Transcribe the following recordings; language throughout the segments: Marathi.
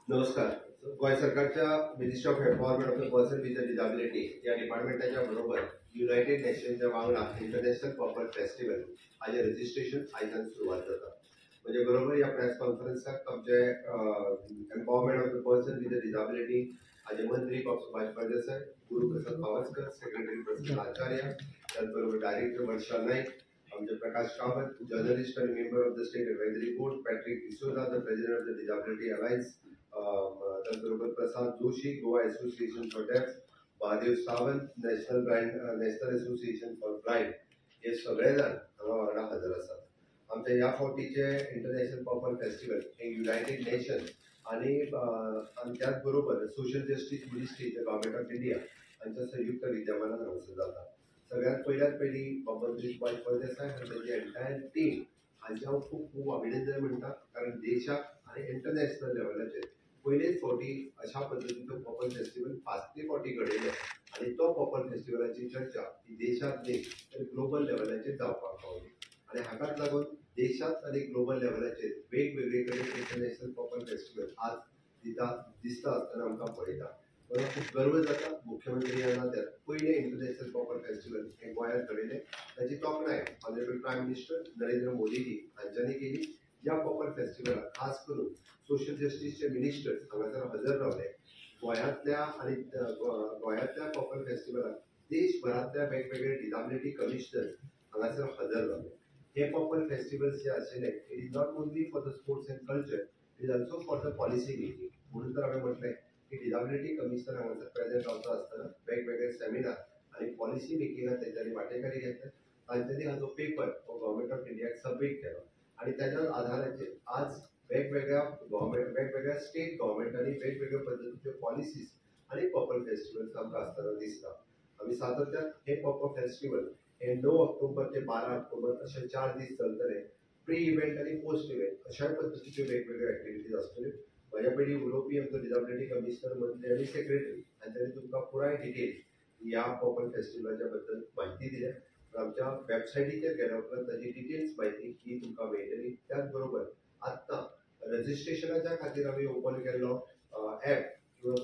नमस्कार. गोय सरकारच्या ministry of empowerment of the person with disability या डिपार्टमेंटाच्या बरोबर युनायटेड नेशनच्या वांगडा इंटरनॅशनल पॉपर फेस्टिवल हाजे रजिस्ट्रेशन आयजान सुरवात जाता. म्हणजे बरोबर या प्रेस कॉन्फरन्साक आमचे empowerment of the person with disability हाजे मंत्री सुभाष फळदेसाय, गुरुप्रसाद पावसकर, सेक्रेटरी प्रसाद आचार्य, त्याचबरोबर डायरेक्टर वर्षा नाईक, आमचे प्रकाश कामत, जर्नलिस्ट आणि member of the state advisory board, Patrick D'Souza, the president of the disability alliance, त्याचबरोबर प्रसाद जोशी, गोवा असोसिएशन फॉर डेफ, Mahadev Sawant, national association for blind, हे सगळे जाण हांगा वांगडा हजर आसात. आमच्या ह्या फावटीचे इंटरनॅशनल पॉपर फेस्टिवल हे युनायटेड नेशन आणि त्याच बरोबर social justice ministry government of India हांच्या संयुक्त विद्यमानान हांगासर जाता. सगळ्यात पहिली मंत्री सुभाष फळदेसाय आणि त्यांची एंटायर टीम हांचे हांव खूप खूप अभिनंदन म्हणटा, कारण देशाक आणि इंटरनॅशनल लेवलाचेर पयलेच फावटी अशा पद्दतीचो पॉपर फेस्टिवल 5थे फावटी घडयलो आणि तो पॉपर फेस्टिवलाची चर्चा ही देशात न्ही तर ग्लोबल लेवलाचेर जावपाक पावली. आणि हाकाच लागून देशात आणि ग्लोबल लेवलाचेर वेगवेगळे कडेन इंटरनॅशनल पॉपर फेस्टिवल आज दिसता आसतना आमकां पळयता. मला खूप गर्व जाता मुख्यमंत्री ह्या नात्यान पयलें इंटरनॅशनल पॉपर फेस्टिवल हे गोंयांत घडयलें. ताची तोखणाय honourable prime minister Narendra Modiji हांच्यांनी केली. या पॉपर फेस्टिवलाक खास करून सोशल जस्टिसचे मिनिस्टर हांगासर हजर रावले. गोंयांतल्या पॉपर फेस्टिवलाक देशभरांतल्या वेगवेगळे डिझॅबिलिटी कमिशनर हांगासर हजर रावले. हे पॉपर फेस्टिवल्स जे आशिल्ले it is not only for the sports and culture, it is also for the policy making. म्हणून तर हांवें म्हटलें की डिझॅबिलिटी कमिशनर हांगासर प्रेझेंट रावता आसतना वेगवेगळे सेमिनार आणि पॉलिसी मेकिंगात तेंच्यांनी वांटेकारी घेतले. तांच्यांनी हाजो पेपर गव्हर्मेंट ऑफ इंडियाक सबमीट केलो आणि त्याच्या आधाराचेर आज वेगवेगळ्या स्टेट गव्हर्मेंटांनी वेगवेगळ्या पद्धतीच्यो पॉलिसीज आणि पॉपर फेस्टिवल्स आमकां आसतना दिसता. आमी सातत्यान हे पॉपर फेस्टिवल हे 9 ऑक्टोबर ते 12 ऑक्टोबर अशे 4 दीस चलतले. प्री इव्हेंट आणि पोस्ट इव्हेंट अशा पद्धतीच्यो वेगवेगळ्यो एक्टिविटीज आसतल्यो. म्हज्या पयलीं उलोवपी आमचो डिझॅबिलिटी कमिशनर मंत्री आणि सेक्रेटरी हांच्यांनी तुमकां पुराय डिटेल या पॉपर फेस्टिवलाच्या बद्दल म्हायती दिल्या. आमच्या वेबसायटीचेर गेल्या उपरांत ताची डिटेल्स म्हायती ही तुमकां मेळटली. त्याच बरोबर आत्तां रजिस्ट्रेशनाच्या खातीर आमी ओपन केल्लो ॲप किंवा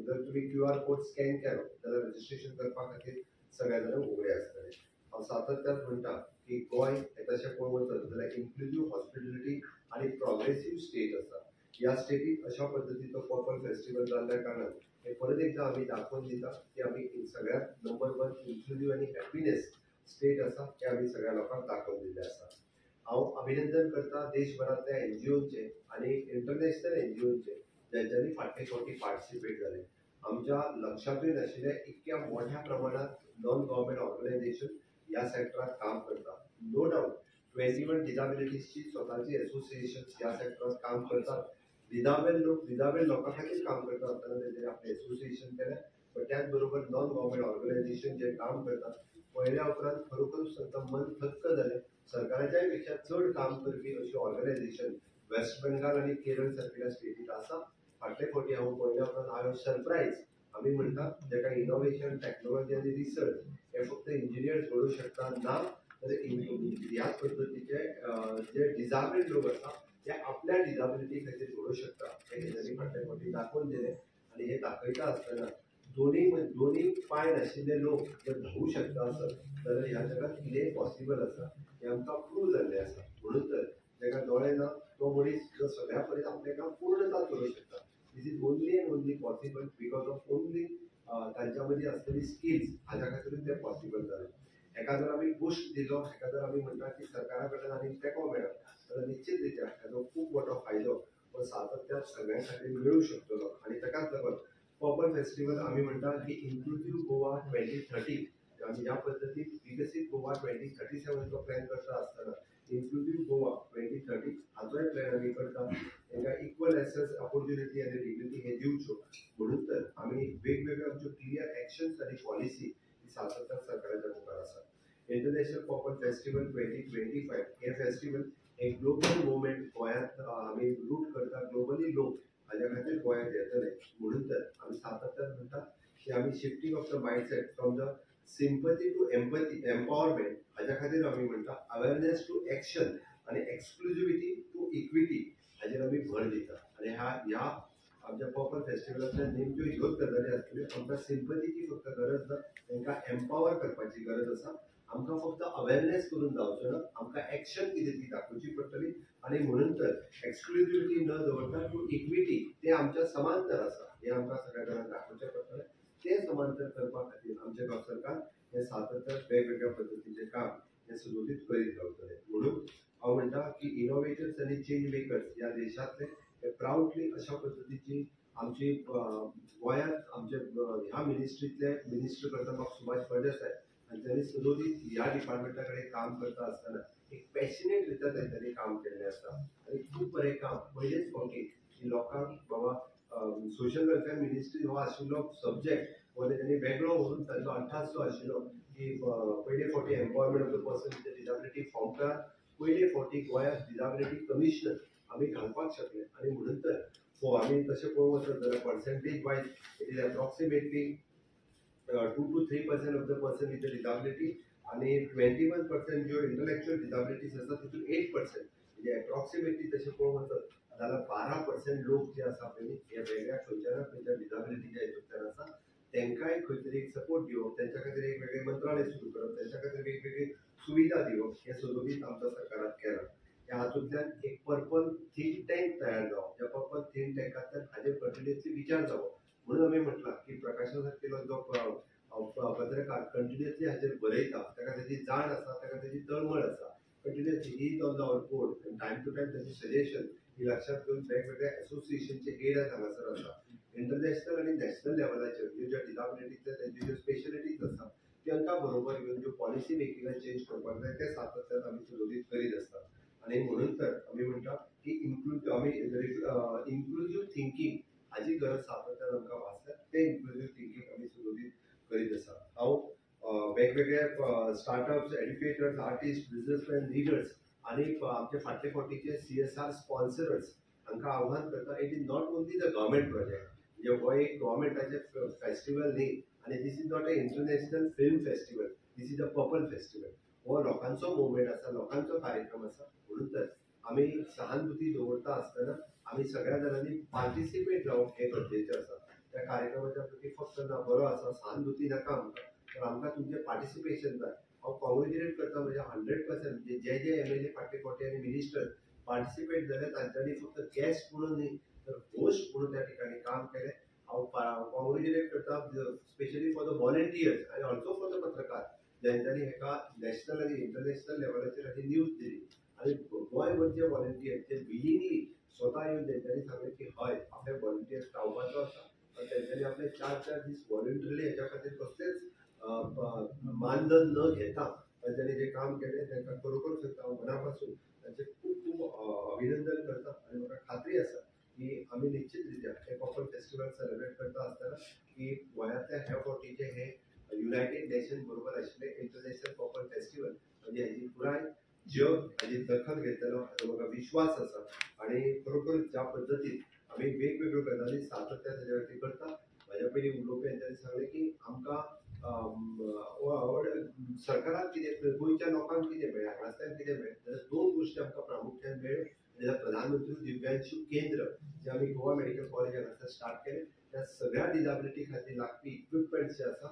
जर तुम्ही QR कोड स्कॅन केलो जाल्यार रजिस्ट्रेशन करपा खातीर सगळे जाण उगडे आसतले. हांव सातत्यान म्हणटा की गोंय हे तशें पळोवंक वचत जाल्यार इन्क्लुझिव्ह हॉस्पिटॅलिटी आणि प्रोग्रेसिव्ह स्टेट आसा. ह्या स्टेटीत अशा पद्धतीचो पॉपर फेस्टिवल जाल्ल्या कारणान हे परत एकदा आमी दाखोवन दिता की आमी सगळ्यात नंबर 1 इन्क्लुझिव्ह आणि हॅपीनेस स्टेट आसा हे आमी सगळ्या लोकांक दाखोवन दिल्लें आसा. हांव अभिनंदन करता देशभरांतल्या NGOचे आणि इंटरनॅशनल NGOचे ज्यांच्यांनी फाटले फावटी पार्टिसिपेट जाले. आमच्या लक्षातूय नाशिल्ले इतक्या मोठ्या प्रमाणात नॉन गव्हर्मेंट ऑर्गनायझेशन ह्या सेक्टरात काम करता. नो डाऊट 21 डिझॅबिलिटीजची स्वतःची असोसिएशन ह्या सेक्टरात काम करतात. डिझॅबल लोकां खातीर काम करता आसतना तेंच्यांनी आपले असोसिएशन केलें. पण त्याच बरोबर नॉन गव्हर्मेंट ऑर्गनायझेशन जे काम करतात पळयल्या उपरांत खरोखरूच तांकां मन थक्क जालें. सरकाराच्या पेक्षा चड काम करपी अशी ऑर्गनायझेशन वेस्ट बेंगाल आणि केरळ सारकिल्या स्टेटीत आसा. फाटले फावटी हांव पळयल्या उपरांत हांवें सरप्रायज आमी म्हणटा जेका इनोव्हेशन टेक्नॉलॉजी आणि रिसर्च हे फक्त इंजिनियर्स घडोवंक शकता ना तर ह्याच पद्धतीचे जे डिझॅबल्ड लोक आसा ते आपल्या डिझॅबिलिटी खातीर घडोवंक शकता हे तेंच्यांनी फाटले फावटी दाखोवन दिलें. आणि हे दाखयता आसतना दोन्ही पांय नाशिल्ले लोक जर धांवूंक शकता आसत जाल्यार ह्या जगात कितेंय पॉसिबल आसा हे आमकां प्रूव जाल्लें आसा. म्हणून तर जेका दोळे ना तो मनीस जो सगळ्या परीस आपलें काम पूर्णता करूंक शकता. This is only and only possible because of only तांच्या मदीं आसलेली स्किल्स हाच्या खातीरूच तें पॉसिबल जालें. हेका जर आमी बुस्ट दिलो, हेका जर आमी म्हणटा की सरकारा कडल्यान आनीक तेंको मेळ्ळो जाल्यार निश्चित रित्या हाचो खूब मोठो फायदो हो सातत्यान सगळ्यां खातीर मेळूंक शकतलो. आणि ताकाच लागून पॉपर फेस्टिवल आमी म्हणटा की इन्क्लुझिव्ह गोवा 2030 आमी ह्या पद्दतीन विकसीत गोवा 2037 चो प्लॅन करता आसतना इन्क्लुझिव्ह गोवा 2030 हाचोय प्लॅन आमी करता. तांकां इक्वल एक्सेस ऑपॉर्च्युनिटी आणि डिग्निटी हे दिवच्यो. म्हणून तर आमी वेगवेगळ्यो आमच्यो क्लियर एक्शन्स आणि पॉलिसी ही सातत्यान सरकाराच्या मुखार आसा. इंटरनॅशनल पॉपर फेस्टिवल 2025 हे फेस्टिवल एक ग्लोबल मुवमेंट गोंयांत आमी रूट करता. ग्लोबली लोक हाज्या खातीर गोंयांत येतले. म्हणून तर आमी सातत्यान म्हणटा की आमी shifting of the mindset from the sympathy to empathy empowerment हाज्या खातीर आमी म्हणटा अवेअरनेस टू एक्शन आणि एक्सक्लुझिव्हिटी टू इक्विटी हाजेर आमी भर दिता. आणि ह्या आमच्या पर्पल फेस्टिवलाच्या नेमक्यो ह्योच गजाली आसतल्यो. आमकां सिंपथीची फक्त गरज ना, तांकां एम्पावर करपाची गरज आसा. आमकां फक्त अवेरनेस करून जावचो ना, आमकां एक्शन कितें ती दाखोवची पडटली. आणि म्हणून तर एक्सक्लुझिव्हिटी न दवरता टू इक्विटी ते आमच्या समांतर आसा हे आमकां सगळ्या जाणांक दाखोवचें पडटलें. ते समांतर करपा खातीर आमचें गांव सरकार हे सातत्यान वेगवेगळ्या पद्दतीचें काम हे सुरळीत करीत रावतलें. म्हणून हांव म्हणटा की इनोव्हेटर्स आनी चेंज मेकर्स ह्या देशांतले हे प्राउडली अशा पद्दतीची आमची गोंयांत आमचे ह्या मिनिस्ट्रींतले मिनिस्टर करता म्हाका सुभाष फळदेसाय आनी त्यांनी सदोदीत ह्या डिपार्टमेंटा कडेन काम करता आसतना एक पॅशनेट रित्या त्यांनी काम केल्लें आसा आनी खूब बरें काम पयलेच फावटी की लोकांक बाबा सोशल वेलफेअर मिनिस्ट्री हो आशिल्लो सब्जेक्ट हो त्यांनी वेगळो म्हणून ताचो अट्टास आशिल्लो की पयले फावटी empowerment of the person with disability form करा. पयले फावटी गोंयांत डिजाबिलिटी कमिशनर आमी घालपाक शकले आनी म्हणून तर आमी तशें पळोवंक वचत जाल्यार percentage wise it is approximately 2 to 3% of the person with a disability आणि 21% ज्यो इंटलेक्चुअल डिजाबिलिटीज आसा तितून 8% म्हणजे अप्रॉक्सिमेटली तशें पळोवंक वचत जाल्यार 12% लोक जे आसा पळय हे वेगळ्या खंयच्या ना खंयच्या डिजाबिलिटीच्या हितूंतल्यान आसा. तांकांय खंय तरी एक सपोर्ट दिवप, तांच्या खातीर एक वेगळे मंत्रालय सुरू करप, तांच्या खातीर वेगवेगळी सुविधा दिवप हे सदोदीत आमच्या सरकारान केलां. ह्या हातूंतल्यान एक पर्पल थिंक टँक तयार जावप. त्या पर्पल थिंक टँकांतल्यान हाजेर कंटिन्युअसली विचार जावप. म्हणून आमी म्हटलां की प्रकाशा सारकेलो जो पत्रकार कंटिन्युअसली हाजेर बरयता, ताका तेजी जाण आसा, ताका तेजी तळमळ आसा, continuously he is on our board time to time ताची सजेशन ही लक्षात घेवन वेगवेगळ्या असोसिएशनचे हेड हांगासर आसा. इंटरनॅशनल आणि नॅशनल लेवलाचेर ह्यो ज्या डिजाबिलिटीचे तेंच्यो ज्यो स्पेशलिटीज आसा तांकां बरोबर घेवन ज्यो पॉलिसी मेकिंगान चेंज करपाक जाय ते सातत्यान आमी सुरळीत करीत आसता. आणि म्हणून तर आमी म्हणटा की इन्क्लुझिव्ह थिंकींग हाची गरज सातत्यान आमकां भासता. ते इन्क्लुझिव्ह थिंकींग आमी सुरळीत करीत आसा. हांव वेगवेगळे startups, educators, artist, businessman, leaders आणि आमचे फाटले फावटीचे CSR स्पॉन्सरर्स हांकां आव्हान करता. It is not only the government project म्हणजे हो एक गव्हर्मेंटाचे फेस्टिवल न्ही आणि this is not a international film festival, this is a purple festival. हो लोकांचो मुवमेंट आसा, लोकांचो कार्यक्रम आसा. म्हणून तर आमी सहानुभूती दवरता आसतना आमी सगळ्या जाणांनी पार्टिसिपेट जावप हे गरजेचें आसा. त्या कार्यक्रमाच्या प्रती फक्त ना बरो आसा सहानुभूती नाका आमकां, तर आमकां तुमचें पार्टिसिपेशन जाय. हांव कॉंग्रेच्युलेट करता म्हणजे 100% म्हणजे जे MLA फाटले फावटी आनी मिनिस्टर पार्टिसिपेट जाले तांच्यांनी फक्त गेस्ट म्हणून न्ही तर होस्ट म्हणून त्या ठिकाणी काम केलें. हांव कॉंग्रेच्युलेट करता स्पेशली फॉर द व्हॉलंटियर्स आनी ऑल्सो फॉर द पत्रकार ज्यांच्यांनी हेका नॅशनल आनी इंटरनॅशनल लेवलाचेर हाची न्यूज दिली आनी गोंयभरचे व्हॉलंटियर जे विलिंगली स्वता येवन तेंच्यांनी सांगलें की हय आपले व्हॉलंटियर्स रावपाचो आसा. तेंच्यांनी आपले 4 दीस व्हॉलंटरिली हेच्या खातीर कसलेच मानधन न घेता तेंच्यांनी जे काम केलें तांकां खरोखर सांगता हांव मना पासून तांचें खूब खूब अभिनंदन करता. आनी म्हाका खात्री आसा की आमी निश्चित रित्या हे पर्पल फेस्टिवल सेलिब्रेट करता आसतना की गोंयांतल्या ह्या फावटीचे हे युनायटेड नेशन बरोबर आशिल्ले इंटरनॅशनल पर्पल फेस्टिवल म्हणजे हाची पुराय जग हाची दखल घेतलेलो हाचो म्हाका विश्वास आसा. आनी खरोखर ज्या पद्दतीन आमी वेगवेगळ्यो गजाली सातत्यान ताचे खातीर करता. म्हाज्या पयलीं उलोवप्यान तांणी सांगलें की आमकां सरकाराक कितें गोंयच्या लोकांक कितें मेळ्ळें हांगासल्यान कितें मेळ्ळें जाल्यार 2 गोश्टी आमकां प्रामुख्यान मेळ्ळ्यो. प्रधानमंत्री दिव्यांशू केंद्र जे आमी गोवा मेडिकल कॉलेज हांगासर स्टार्ट केलें त्या सगळ्या डिजाबिलिटी खातीर लागपी इक्विपमेंट्स जे आसा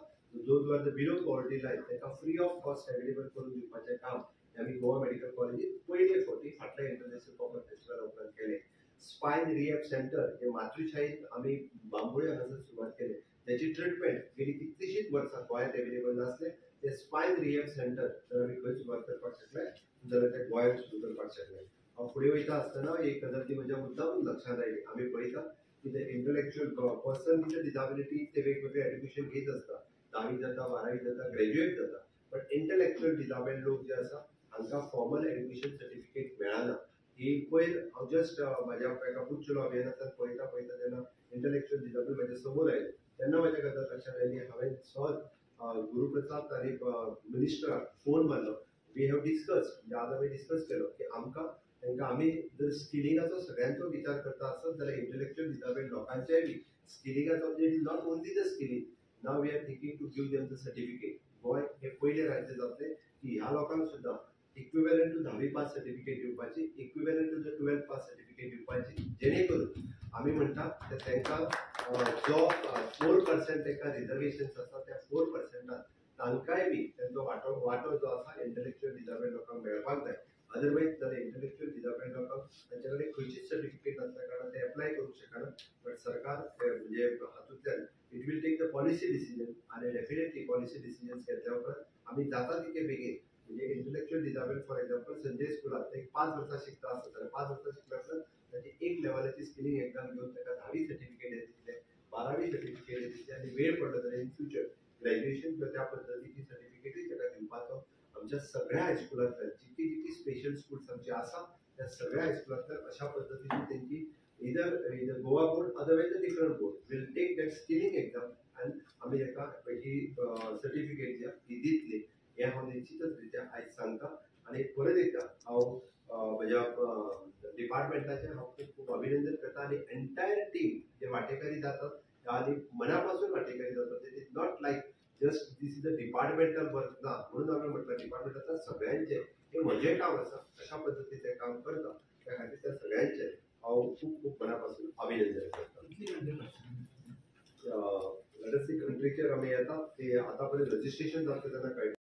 those are the below poverty line तांकां फ्री ऑफ कॉस्ट अवेलेबल करून दिवपाचें काम आमी गोवा मेडिकल कॉलेजींत पयले फावटी फाटल्या इंटरनॅशनल पर्पल फेस्टिवला उपरांत केलें. स्पायन रिहॅब सेंटर हे मातृशाळेंत आमी बांबोळे हांगासर सुरवात केलें. त्याची ट्रिटमेंट गेली कितलीशींच वर्सां गोंयांत अवेलेबल नासलें. ते स्पायन रिहॅब सेंटर जर आमी खंय सुरवात करपाक शकले जाल्यार ते गोंयांत सुरू करपाक शकले. हांव फुडें वयता आसतना एक गजाल ती म्हज्या मुद्दामून लक्षांत आयली. आमी पळयता की ते इंटलेक्चुअल पर्सन विथ डिजाबिलिटी ते वेगवेगळे एड्युकेशन घेत आसता. 10वी जाता, 12वी जाता, ग्रॅज्युएट जाता. बट इंटलेक्चुअल डिजाबल्ड लोक जे आसा हांकां फॉर्मल एड्युकेशन सर्टिफिकेट मेळना. ही पयर हांव जस्ट म्हाज्या एका पुच्चलो अभियानांतल्यान पळयता तेन्ना इंटलेक्चुअल डिजाबल म्हाज्या समोर आयले. तेन्ना म्हाज्या गजाल लक्षांत आयली. हांवें सहज गुरुप्रसाद आनी मिनिस्टराक फोन मारलो. वी हॅव डिस्कस्ड म्हणजे आज आमी डिस्कस केलो की आमकां तांकां आमी जर स्किलिंगाचो सगळ्यांचो विचार करता आसत जाल्यार इंटलेक्चुअल डिजाबल्ड लोकांचेय बी स्किलिंगाचो म्हणजे it is not only the skilling. Now we are thinking to give them the certificate. Goem हे पयले राज्य जातलें की ह्या लोकांक सुद्दां इक्विवेलंट टू 10वी पास सर्टिफिकेट दिवपाची, equivalent to the 12th pass certificate दिवपाची, जेणे करून आम्ही म्हणतात तांकां जो 4% तांकां रिजर्वेशन्स आसा त्या 4%ात तांकांय बी तांचो वाटो जो आसा इंटलेक्च्युअल डिसेबल्ड लोकांक मेळपाक जाय. अदरवायज जाल्यार इंटलेक्च्युअल डिसेबल्ड लोकांक तांचे कडेन खंयचीच सर्टिफिकेट नासल्या कारणान ते एप्लाय करूंक शकना. बट सरकार म्हणजे हातूंतल्यान it will take the policy decision आनी डेफिनेटली पॉलिसी डिसिजन्स घेतल्या उपरांत आमी जाता तितके बेगीन म्हणजे intellectual disabled for example Sanjay स्कुलात एक 5 वर्सां शिकता आसता जाल्यार 5 वर्सां शिकता आसतना ताची एक लेवलाची स्किलिंग एक्झाम घेवन ताका 10वी सर्टिफिकेट दितले, 12वी सर्टिफिकेट दितले आनी वेळ पडलो जाल्यार इन फ्युचर ग्रॅज्युएशन किंवा त्या पद्दतीची सर्टिफिकेटूय ताका दिवपाचो आमच्या सगळ्या हायस्कुलांतल्यान जितकी जितकी स्पेशल स्कूल्स आमची आसा त्या सगळ्या हायस्कुलांतल्यान अशा पद्दतीची तेंची either Goa board, otherwise a different board will take that skilling exam and आम्ही एका ही सर्टिफिकेट दिया ती दितली हे हांव निश्चितच रित्या आयज सांगता. आणि परत एकदा हांव म्हज्या डिपार्टमेंटाचे हांव खूब खूब अभिनंदन करता आनी एंटायर टीम जे वांटेकारी जातात आनी मनापासून वांटेकारी जातात. It is not like just this is a departmental work ना, म्हणून हांवें म्हटलं डिपार्टमेंटाचा सगळ्यांचे हे म्हजें काम आसा अशा पद्दतीचें काम करता. त्या खातीर त्या सगळ्यांचे हांव खूब खूब मनापासून अभिनंदन करता. कंट्रीचेर आमी येतात ते आतां पर्यंत रजिस्ट्रेशन जाता तेन्ना कळटा.